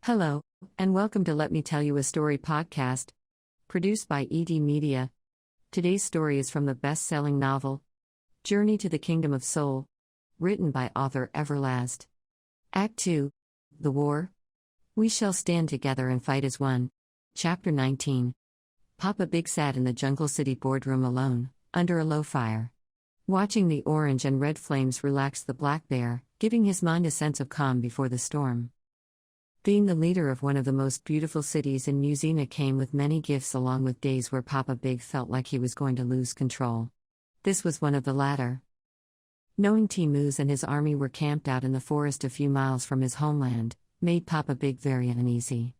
Hello, and welcome to Let Me Tell You a Story podcast, produced by ED Media. Today's story is from the best-selling novel, Journey to the Kingdom of Soul, written by author Everlazt. Act 2, The War. We shall stand together and fight as one. Chapter 19. Papa Big sat in the Jungle City boardroom alone, under a low fire. Watching the orange and red flames relax the black bear, giving his mind a sense of calm before the storm. Being the leader of one of the most beautiful cities in Musina came with many gifts, along with days where Papa Big felt like he was going to lose control. This was one of the latter. Knowing Tmus and his army were camped out in the forest a few miles from his homeland, made Papa Big very uneasy.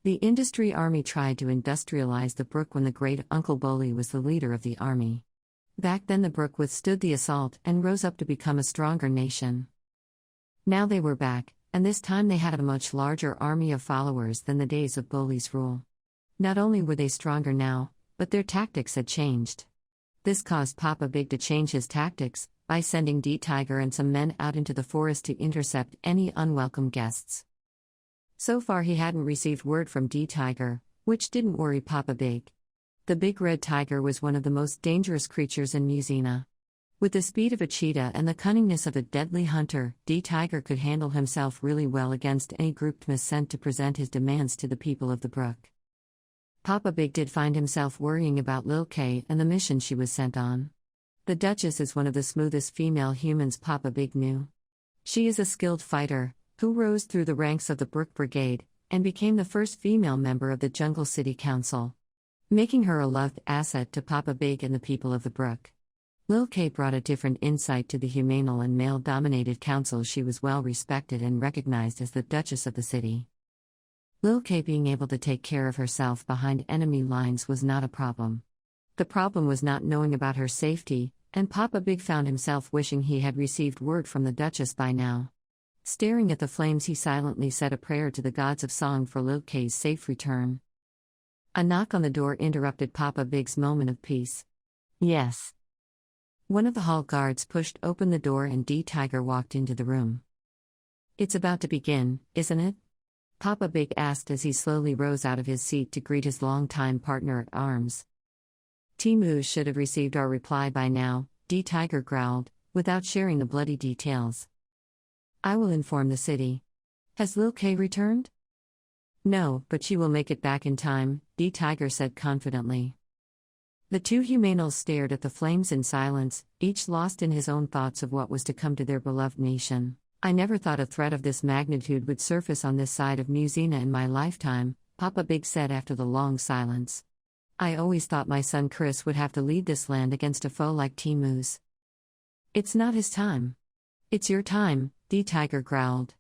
The Industriarmy tried to industrialize the Brook when the great Uncle Bully was the leader of the army. Back then the Brook withstood the assault and rose up to become a stronger nation. Now they were back, and this time they had a much larger army of followers than the days of Bully's rule. Not only were they stronger now, but their tactics had changed. This caused Papa Big to change his tactics, by sending D-Tiger and some men out into the forest to intercept any unwelcome guests. So far he hadn't received word from D-Tiger, which didn't worry Papa Big. The big red tiger was one of the most dangerous creatures in Musina. With the speed of a cheetah and the cunningness of a deadly hunter, D-Tiger could handle himself really well against any group Tmus sent to present his demands to the people of the Brook. Papa Big did find himself worrying about Lil Kay and the mission she was sent on. The Duchess is one of the smoothest female humans Papa Big knew. She is a skilled fighter, who rose through the ranks of the Brook Brigade, and became the first female member of the Jungle City Council, making her a loved asset to Papa Big and the people of the Brook. Lil Kay brought a different insight to the humanal and male-dominated council. She was well respected and recognized as the Duchess of the city. Lil Kay being able to take care of herself behind enemy lines was not a problem. The problem was not knowing about her safety, and Papa Big found himself wishing he had received word from the Duchess by now. Staring at the flames, he silently said a prayer to the gods of song for Lil Kay's safe return. A knock on the door interrupted Papa Big's moment of peace. Yes. One of the hall guards pushed open the door and D-Tiger walked into the room. It's about to begin, isn't it? Papa Big asked as he slowly rose out of his seat to greet his longtime partner at arms. Tmus should have received our reply by now, D-Tiger growled, without sharing the bloody details. I will inform the city. Has Lil Kay returned? No, but she will make it back in time, D-Tiger said confidently. The two humanals stared at the flames in silence, each lost in his own thoughts of what was to come to their beloved nation. I never thought a threat of this magnitude would surface on this side of Musina in my lifetime, Papa Big said after the long silence. I always thought my son Chris would have to lead this land against a foe like Tmus. It's not his time. It's your time, D-Tiger growled.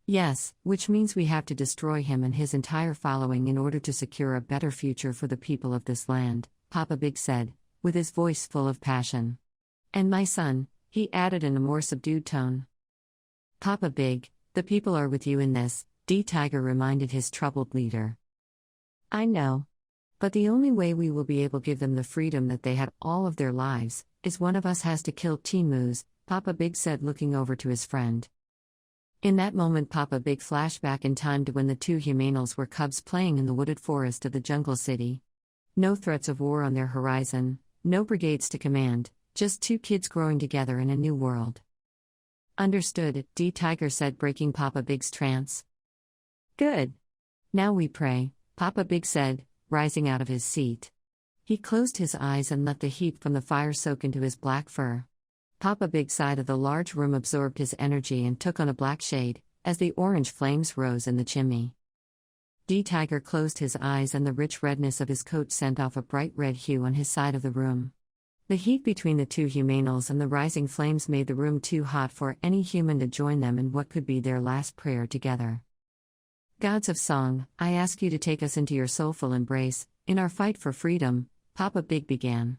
Yes, which means we have to destroy him and his entire following in order to secure a better future for the people of this land, Papa Big said, with his voice full of passion. And my son, he added in a more subdued tone. Papa Big, the people are with you in this, D-Tiger reminded his troubled leader. I know. But the only way we will be able to give them the freedom that they had all of their lives, is one of us has to kill Tmus, Papa Big said looking over to his friend. In that moment Papa Big flashed back in time to when the two humanals were cubs playing in the wooded forest of the Jungle City. No threats of war on their horizon, no brigades to command, just two kids growing together in a new world. Understood, D-Tiger said, breaking Papa Big's trance. Good. Now we pray, Papa Big said, rising out of his seat. He closed his eyes and let the heat from the fire soak into his black fur. Papa Big's side of the large room absorbed his energy and took on a black shade, as the orange flames rose in the chimney. D-Tiger closed his eyes and the rich redness of his coat sent off a bright red hue on his side of the room. The heat between the two humanals and the rising flames made the room too hot for any human to join them in what could be their last prayer together. Gods of song, I ask you to take us into your soulful embrace, in our fight for freedom, Papa Big began.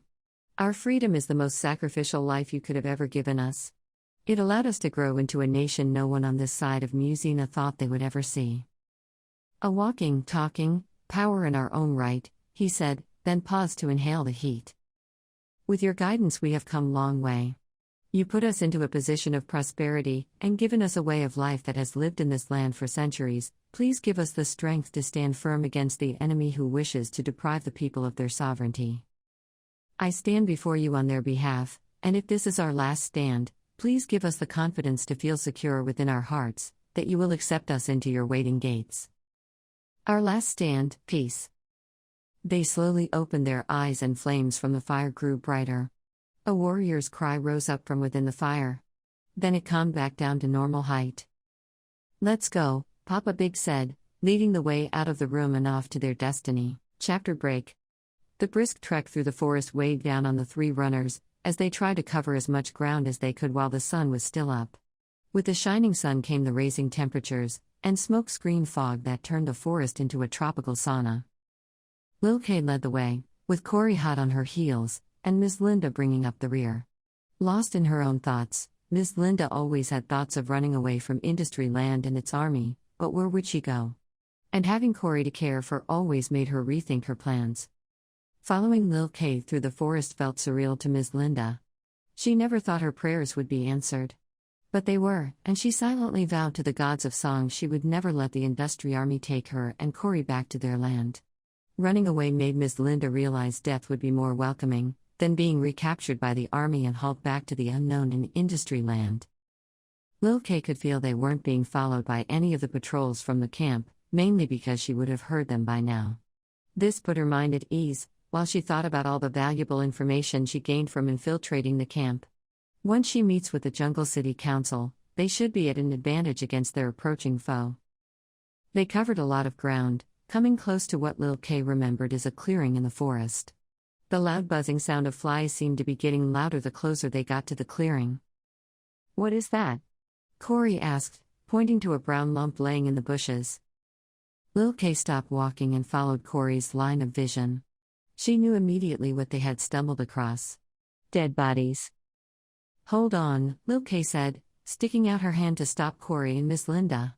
Our freedom is the most sacrificial life you could have ever given us. It allowed us to grow into a nation no one on this side of Musina thought they would ever see. A walking, talking, power in our own right, he said, then paused to inhale the heat. With your guidance we have come long way. You put us into a position of prosperity, and given us a way of life that has lived in this land for centuries. Please give us the strength to stand firm against the enemy who wishes to deprive the people of their sovereignty. I stand before you on their behalf, and if this is our last stand, please give us the confidence to feel secure within our hearts, that you will accept us into your waiting gates. Our last stand, peace. They slowly opened their eyes and flames from the fire grew brighter. A warrior's cry rose up from within the fire. Then it calmed back down to normal height. Let's go, Papa Big said, leading the way out of the room and off to their destiny. Chapter break. The brisk trek through the forest weighed down on the three runners, as they tried to cover as much ground as they could while the sun was still up. With the shining sun came the raising temperatures, and smoke-screen fog that turned the forest into a tropical sauna. Lil Kay led the way, with Corey hot on her heels, and Miss Linda bringing up the rear. Lost in her own thoughts, Miss Linda always had thoughts of running away from Industry Land and its army, but where would she go? And having Corey to care for always made her rethink her plans. Following Lil Kay through the forest felt surreal to Miss Linda. She never thought her prayers would be answered. But they were, and she silently vowed to the gods of song she would never let the Industriarmy take her and Corey back to their land. Running away made Miss Linda realize death would be more welcoming than being recaptured by the army and hauled back to the unknown in Industry Land. Lil Kay could feel they weren't being followed by any of the patrols from the camp, mainly because she would have heard them by now. This put her mind at ease, while she thought about all the valuable information she gained from infiltrating the camp. Once she meets with the Jungle City Council, they should be at an advantage against their approaching foe. They covered a lot of ground, coming close to what Lil Kay remembered as a clearing in the forest. The loud buzzing sound of flies seemed to be getting louder the closer they got to the clearing. "What is that?" Corey asked, pointing to a brown lump laying in the bushes. Lil Kay stopped walking and followed Corey's line of vision. She knew immediately what they had stumbled across. Dead bodies. "Hold on," Lil Kay said, sticking out her hand to stop Corey and Miss Linda.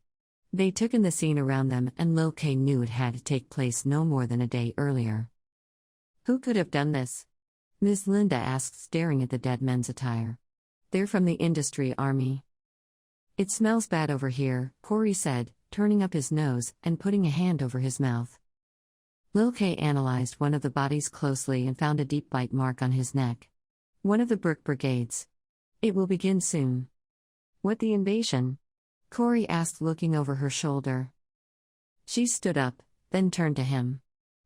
They took in the scene around them, and Lil Kay knew it had to take place no more than a day earlier. "Who could have done this?" Miss Linda asked, staring at the dead men's attire. "They're from the Industriarmy." "It smells bad over here," Corey said, turning up his nose and putting a hand over his mouth. Lil Kay analyzed one of the bodies closely and found a deep bite mark on his neck. One of the Brook brigades. "It will begin soon." "What, the invasion?" Corey asked, looking over her shoulder. She stood up, then turned to him.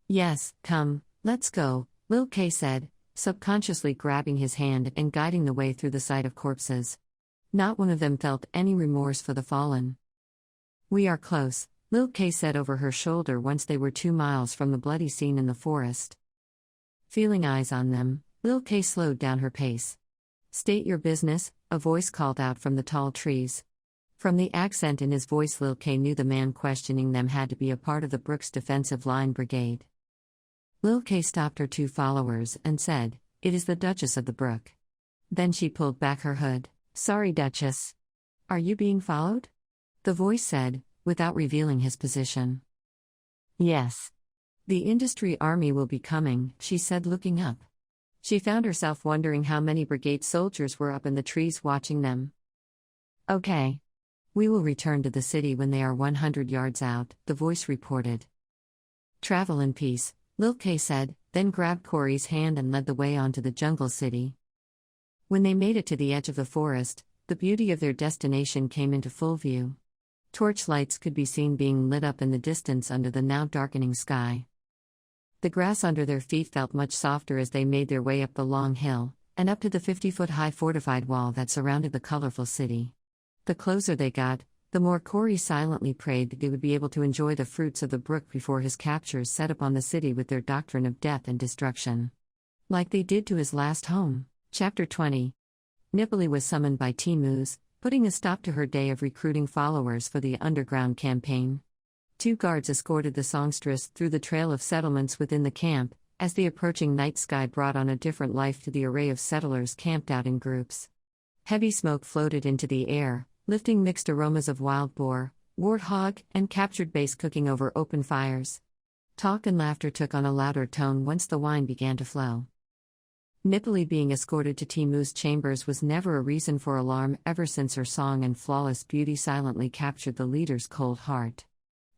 "Yes, come, let's go," Lil Kay said, subconsciously grabbing his hand and guiding the way through the sight of corpses. Not one of them felt any remorse for the fallen. "We are close," Lil Kay said over her shoulder once they were 2 miles from the bloody scene in the forest. Feeling eyes on them, Lil Kay slowed down her pace. "State your business," a voice called out from the tall trees. From the accent in his voice, Lil Kay knew the man questioning them had to be a part of the Brook's defensive line brigade. Lil Kay stopped her 2 followers and said, "It is the Duchess of the Brook." Then she pulled back her hood. "Sorry, Duchess. Are you being followed?" the voice said, without revealing his position. "Yes. The Industriarmy will be coming," she said, looking up. She found herself wondering how many brigade soldiers were up in the trees watching them. "Okay. We will return to the city when they are 100 yards out," the voice reported. "Travel in peace," Lil Kay said, then grabbed Corey's hand and led the way onto the jungle city. When they made it to the edge of the forest, the beauty of their destination came into full view. Torchlights could be seen being lit up in the distance under the now darkening sky. The grass under their feet felt much softer as they made their way up the long hill, and up to the 50-foot-high fortified wall that surrounded the colorful city. The closer they got, the more Corey silently prayed that they would be able to enjoy the fruits of the Brook before his captors set upon the city with their doctrine of death and destruction. Like they did to his last home. Chapter 20. Nipoli was summoned by Tmus, putting a stop to her day of recruiting followers for the underground campaign. 2 guards escorted the songstress through the trail of settlements within the camp, as the approaching night sky brought on a different life to the array of settlers camped out in groups. Heavy smoke floated into the air, lifting mixed aromas of wild boar, warthog, and captured base cooking over open fires. Talk and laughter took on a louder tone once the wine began to flow. Nipoli being escorted to Tmus' chambers was never a reason for alarm ever since her song and flawless beauty silently captured the leader's cold heart.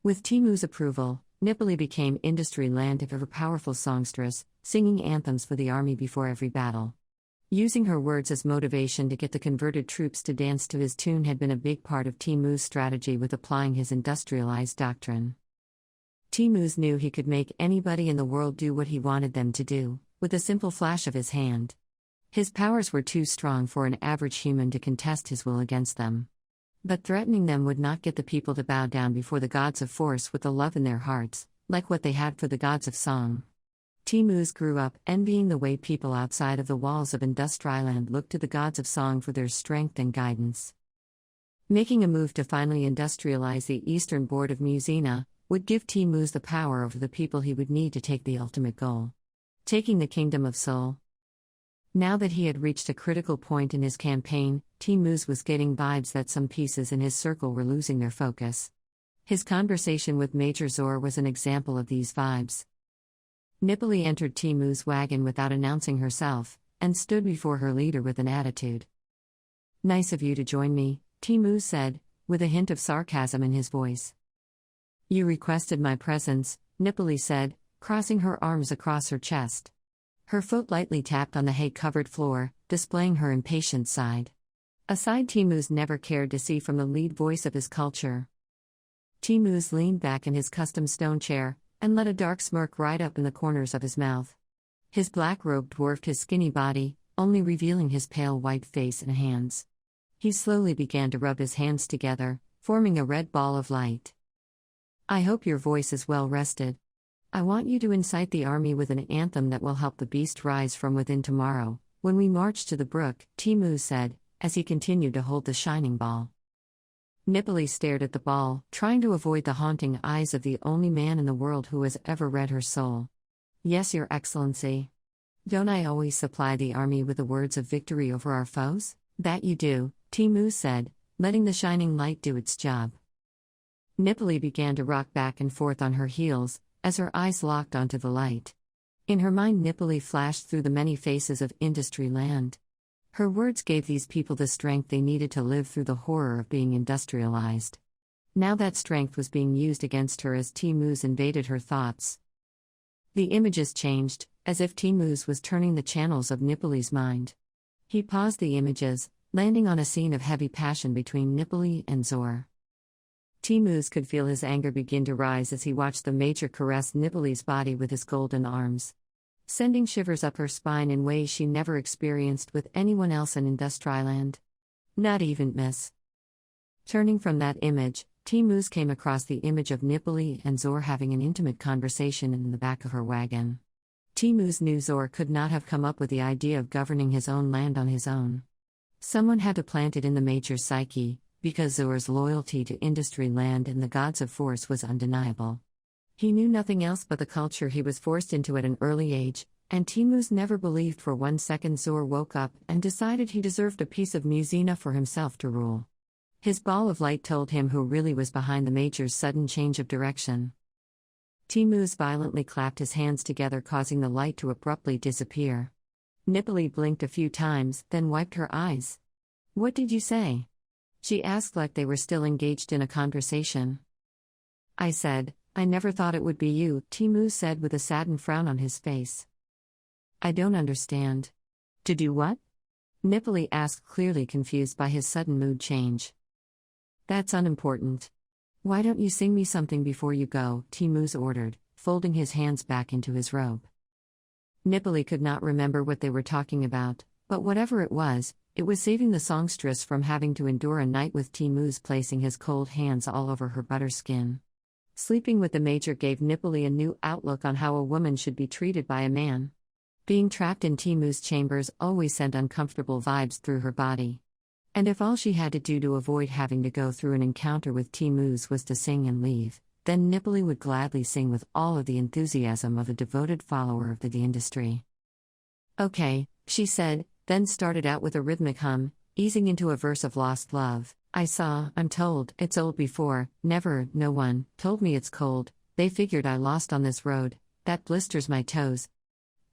With Tmus' approval, Nipoli became industry land of a powerful songstress, singing anthems for the army before every battle. Using her words as motivation to get the converted troops to dance to his tune had been a big part of Tmus' strategy with applying his industrialized doctrine. Tmus knew he could make anybody in the world do what he wanted them to do, with a simple flash of his hand. His powers were too strong for an average human to contest his will against them. But threatening them would not get the people to bow down before the gods of force with the love in their hearts, like what they had for the gods of song. Tmus grew up envying the way people outside of the walls of Industriarmy looked to the gods of song for their strength and guidance. Making a move to finally industrialize the eastern board of Musina would give Tmus the power over the people he would need to take the ultimate goal: taking the kingdom of Seoul. Now that he had reached a critical point in his campaign, Tmus was getting vibes that some pieces in his circle were losing their focus. His conversation with Major Zor was an example of these vibes. Nipoli entered Tmus' wagon without announcing herself, and stood before her leader with an attitude. "Nice of you to join me," Tmus said, with a hint of sarcasm in his voice. "You requested my presence," Nipoli said, crossing her arms across her chest. Her foot lightly tapped on the hay-covered floor, displaying her impatient side. A side Tmus never cared to see from the lead voice of his culture. Tmus leaned back in his custom stone chair, and let a dark smirk ride up in the corners of his mouth. His black robe dwarfed his skinny body, only revealing his pale white face and hands. He slowly began to rub his hands together, forming a red ball of light. "I hope your voice is well rested. I want you to incite the army with an anthem that will help the beast rise from within tomorrow, when we march to the Brook," Tmus said, as he continued to hold the shining ball. Nipoli stared at the ball, trying to avoid the haunting eyes of the only man in the world who has ever read her soul. "Yes, Your Excellency. Don't I always supply the army with the words of victory over our foes?" "That you do," Tmus said, letting the shining light do its job. Nipoli began to rock back and forth on her heels, as her eyes locked onto the light. In her mind, Nipoli flashed through the many faces of industry land. Her words gave these people the strength they needed to live through the horror of being industrialized. Now that strength was being used against her as Tmus invaded her thoughts. The images changed, as if Tmus was turning the channels of Nipoli's mind. He paused the images, landing on a scene of heavy passion between Nipoli and Zor. Tmus could feel his anger begin to rise as he watched the Major caress Nipoli's body with his golden arms, sending shivers up her spine in ways she never experienced with anyone else in Industriarmy. Not even Miss. Turning from that image, Tmus came across the image of Nipoli and Zor having an intimate conversation in the back of her wagon. Tmus knew Zor could not have come up with the idea of governing his own land on his own. Someone had to plant it in the Major's psyche, because Zor's loyalty to industry land and the gods of force was undeniable. He knew nothing else but the culture he was forced into at an early age, and Tmus never believed for 1 second Zor woke up and decided he deserved a piece of Musina for himself to rule. His ball of light told him who really was behind the Major's sudden change of direction. Tmus violently clapped his hands together, causing the light to abruptly disappear. Nipoli blinked a few times, then wiped her eyes. "What did you say?" she asked, like they were still engaged in a conversation. "I said, I never thought it would be you," Tmus said with a saddened frown on his face. "I don't understand." "To do what?" Nipoli asked, clearly confused by his sudden mood change. "That's unimportant. Why don't you sing me something before you go?" Tmus ordered, folding his hands back into his robe. Nipoli could not remember what they were talking about, but whatever it was saving the songstress from having to endure a night with Tmus placing his cold hands all over her butter skin. Sleeping with the Major gave Nipoli a new outlook on how a woman should be treated by a man. Being trapped in Tmus' chambers always sent uncomfortable vibes through her body. And if all she had to do to avoid having to go through an encounter with Tmus was to sing and leave, then Nipoli would gladly sing with all of the enthusiasm of a devoted follower of the industry. "Okay," she said, then started out with a rhythmic hum, easing into a verse of lost love. I'm told, it's old before, never, no one, told me it's cold, they figured I lost on this road, that blisters my toes.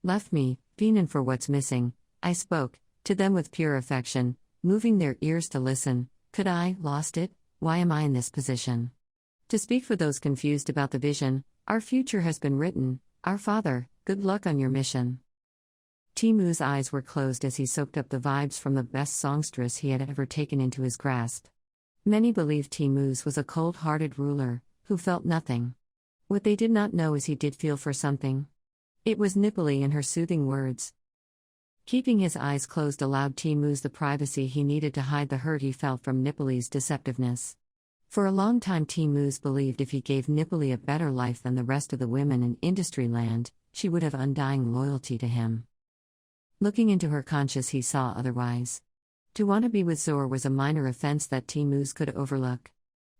Left me, Fiendin' for what's missing, I spoke, to them with pure affection, moving their ears to listen. Could I, lost it? Why am I in this position? To speak for those confused about the vision, our future has been written. Our Father, good luck on your mission. Tmu's eyes were closed as he soaked up the vibes from the best songstress he had ever taken into his grasp. Many believed Tmus was a cold-hearted ruler, who felt nothing. What they did not know is he did feel for something. It was Nippoli in her soothing words. Keeping his eyes closed allowed Tmus the privacy he needed to hide the hurt he felt from Nippoli's deceptiveness. For a long time Tmus believed if he gave Nippoli a better life than the rest of the women in industry land, she would have undying loyalty to him. Looking into her conscience he saw otherwise. To want to be with Zor was a minor offense that Tmus could overlook.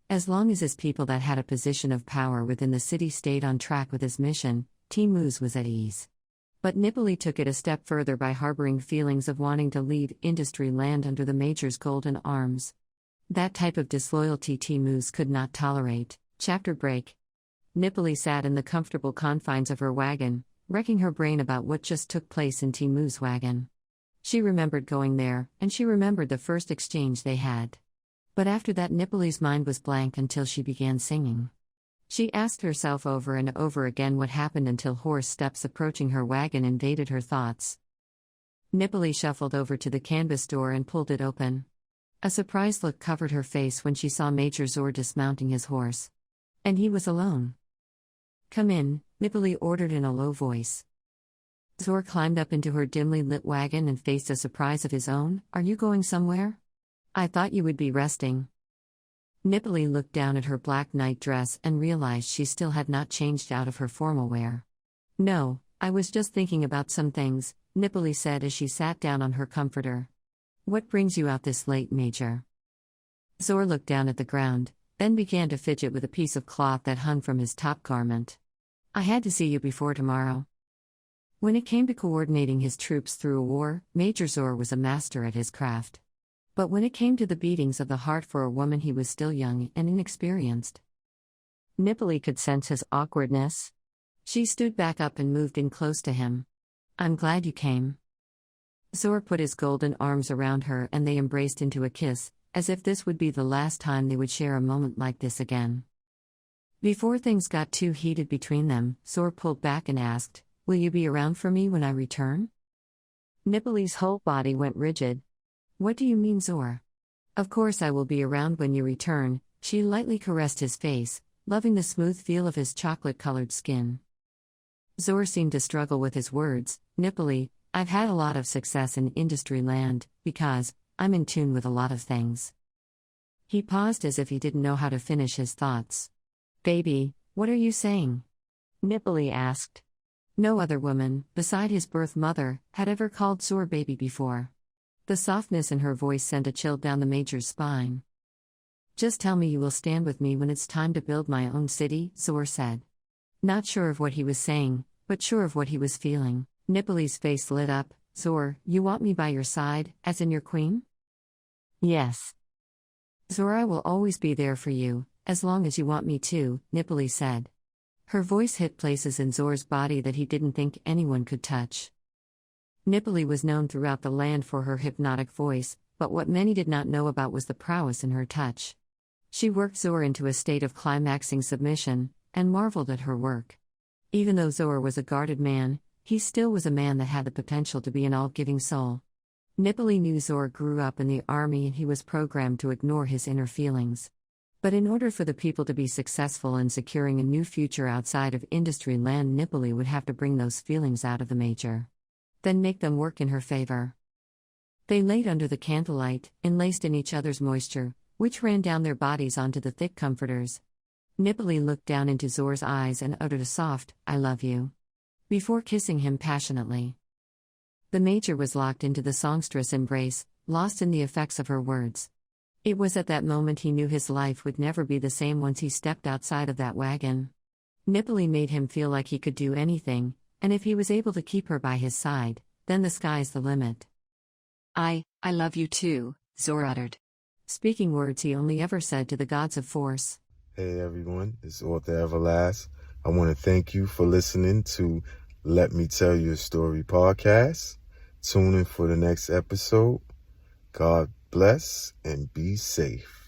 As long as his people that had a position of power within the city stayed on track with his mission, Tmus was at ease. But Nippoli took it a step further by harboring feelings of wanting to leave industry land under the Major's golden arms. That type of disloyalty Tmus could not tolerate. Chapter break. Nippoli sat in the comfortable confines of her wagon, wrecking her brain about what just took place in Tmu's wagon. She remembered going there, and she remembered the first exchange they had. But after that Nippoli's mind was blank until she began singing. She asked herself over and over again what happened until horse steps approaching her wagon invaded her thoughts. Nippoli shuffled over to the canvas door and pulled it open. A surprised look covered her face when she saw Major Zor dismounting his horse. And he was alone. "Come in," Nippoli ordered in a low voice. Zor climbed up into her dimly lit wagon and faced a surprise of his own. "Are you going somewhere? I thought you would be resting." Nippoli looked down at her black night dress and realized she still had not changed out of her formal wear. "No, I was just thinking about some things," Nippoli said as she sat down on her comforter. "What brings you out this late, Major?" Zor looked down at the ground, then began to fidget with a piece of cloth that hung from his top garment. "I had to see you before tomorrow." When it came to coordinating his troops through a war, Major Zor was a master at his craft. But when it came to the beatings of the heart for a woman he was still young and inexperienced. Nippoli could sense his awkwardness. She stood back up and moved in close to him. "I'm glad you came." Zor put his golden arms around her and they embraced into a kiss, as if this would be the last time they would share a moment like this again. Before things got too heated between them, Zor pulled back and asked, "Will you be around for me when I return?" Nippoli's whole body went rigid. "What do you mean, Zor?" "Of course I will be around when you return." She lightly caressed his face, loving the smooth feel of his chocolate-colored skin. Zor seemed to struggle with his words. "Nippoli, I've had a lot of success in industry land, because I'm in tune with a lot of things." He paused as if he didn't know how to finish his thoughts. "Baby, what are you saying?" Nippoli asked. No other woman, beside his birth mother, had ever called Zor baby before. The softness in her voice sent a chill down the Major's spine. "Just tell me you will stand with me when it's time to build my own city," Zor said. Not sure of what he was saying, but sure of what he was feeling. Nippoli's face lit up. "Zor, you want me by your side, as in your queen?" "Yes." "Zor, I will always be there for you, as long as you want me to," Nippoli said. Her voice hit places in Zor's body that he didn't think anyone could touch. Nippoli was known throughout the land for her hypnotic voice, but what many did not know about was the prowess in her touch. She worked Zor into a state of climaxing submission, and marveled at her work. Even though Zor was a guarded man, he still was a man that had the potential to be an all-giving soul. Nippoli knew Zor grew up in the army and he was programmed to ignore his inner feelings. But in order for the people to be successful in securing a new future outside of industry land, Nippoli would have to bring those feelings out of the Major. Then make them work in her favor. They laid under the candlelight, enlaced in each other's moisture, which ran down their bodies onto the thick comforters. Nippoli looked down into Zor's eyes and uttered a soft, "I love you," before kissing him passionately. The Major was locked into the songstress embrace, lost in the effects of her words. It was at that moment he knew his life would never be the same once he stepped outside of that wagon. Nippoli made him feel like he could do anything, and if he was able to keep her by his side, then the sky's the limit. I love you too," Zor uttered. Speaking words he only ever said to the gods of force. Hey everyone, it's author Everlazt. I want to thank you for listening to Let Me Tell You a Story podcast. Tune in for the next episode. God bless and be safe.